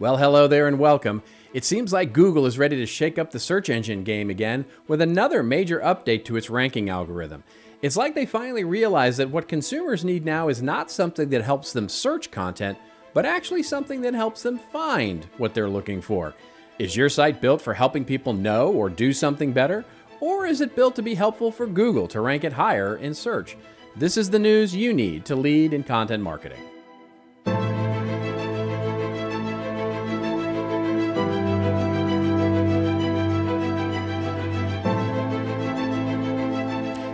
Well, hello there and welcome. It seems like Google is ready to shake up the search engine game again with another major update to its ranking algorithm. It's like they finally realized that what consumers need now is not something that helps them search content, but actually something that helps them find what they're looking for. Is your site built for helping people know or do something better? Or is it built to be helpful for Google to rank it higher in search? This is the news you need to lead in content marketing.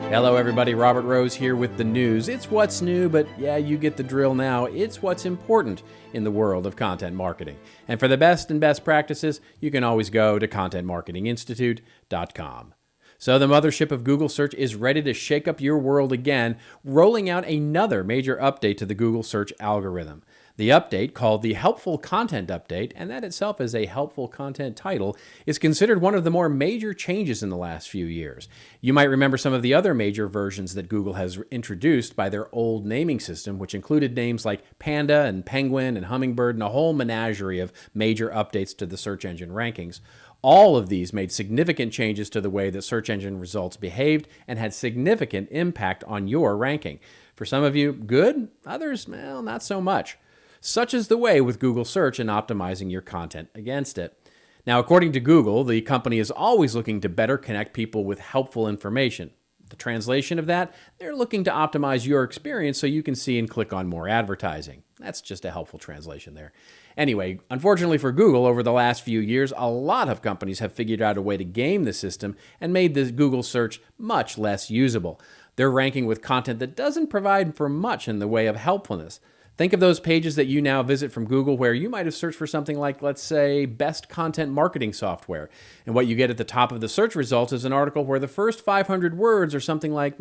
Hello everybody, Robert Rose here with the news. It's what's new, but yeah, you get the drill now. It's what's important in the world of content marketing. And for the best and best practices, you can always go to contentmarketinginstitute.com. So the mothership of Google Search is ready to shake up your world again, rolling out another major update to the Google Search algorithm. The update, called the Helpful Content Update, and that itself is a helpful content title, is considered one of the more major changes in the last few years. You might remember some of the other major versions that Google has introduced by their old naming system, which included names like Panda and Penguin and Hummingbird and a whole menagerie of major updates to the search engine rankings. All of these made significant changes to the way that search engine results behaved and had significant impact on your ranking. For some of you, good. Others, well, not so much. Such is the way with Google Search and optimizing your content against it. Now, according to Google, the company is always looking to better connect people with helpful information. The translation of that, they're looking to optimize your experience so you can see and click on more advertising. That's just a helpful translation there. Anyway, unfortunately for Google, over the last few years, a lot of companies have figured out a way to game the system and made the Google search much less usable. They're ranking with content that doesn't provide for much in the way of helpfulness. Think of those pages that you now visit from Google where you might have searched for something like, let's say, best content marketing software. And what you get at the top of the search results is an article where the first 500 words are something like,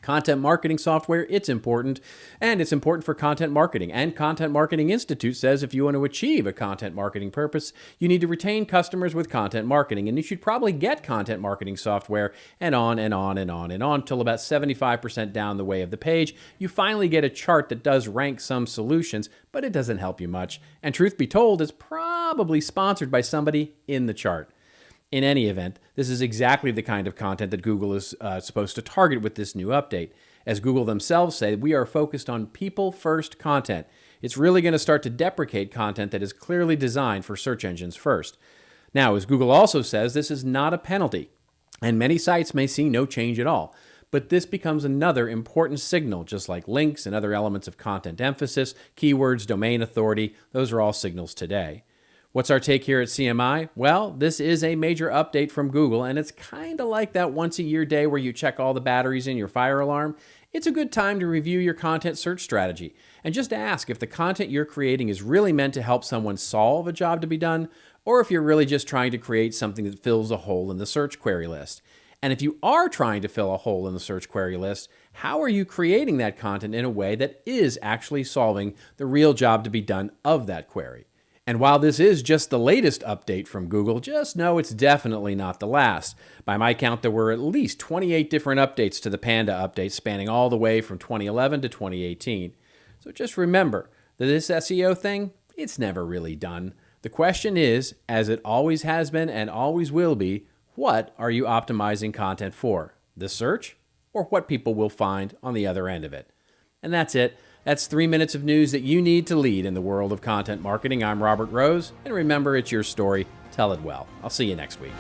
content marketing software, it's important, and it's important for content marketing. And Content Marketing Institute says if you want to achieve a content marketing purpose, you need to retain customers with content marketing, and you should probably get content marketing software, and on and on and on and on, till about 75% down the way of the page, you finally get a chart that does rank some solutions, but it doesn't help you much. And truth be told, it's probably sponsored by somebody in the chart. In any event, this is exactly the kind of content that Google is supposed to target with this new update. As Google themselves say, we are focused on people-first content. It's really going to start to deprecate content that is clearly designed for search engines first. Now, as Google also says, this is not a penalty, and many sites may see no change at all. But this becomes another important signal, just like links and other elements of content emphasis, keywords, domain authority. Those are all signals today. What's our take here at CMI? Well, this is a major update from Google, and it's kind of like that once-a-year day where you check all the batteries in your fire alarm. It's a good time to review your content search strategy and just ask if the content you're creating is really meant to help someone solve a job to be done, or if you're really just trying to create something that fills a hole in the search query list. And if you are trying to fill a hole in the search query list, how are you creating that content in a way that is actually solving the real job to be done of that query? And while this is just the latest update from Google, just know it's definitely not the last. By my count, there were at least 28 different updates to the Panda update spanning all the way from 2011 to 2018. So just remember that this SEO thing, it's never really done. The question is, as it always has been and always will be, what are you optimizing content for? The search or what people will find on the other end of it? And that's it. That's 3 minutes of news that you need to lead in the world of content marketing. I'm Robert Rose, and remember, it's your story. Tell it well. I'll see you next week.